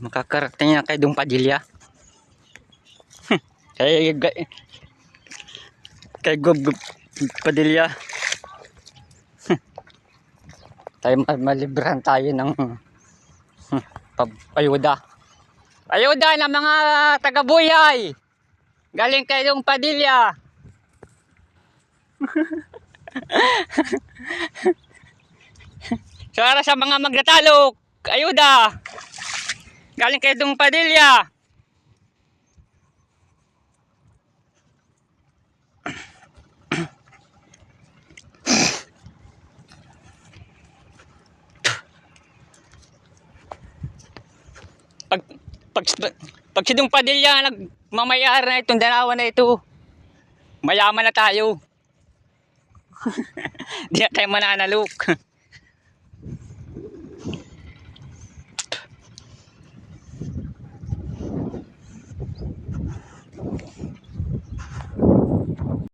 Makakarating na kay Dong Padilla. Kay Gob Padilla. Tayo malibrahan tayo ng ayuda. Ayuda ng mga taga-buhay. Galing kay Dong Padilla. Para sa mga magdatalok, ayuda. Galing kay Dong Padilla. Pag si Dong Padilla nagmamayari na itong dalawa na ito, mayaman na tayo. Di na tayo mananalok.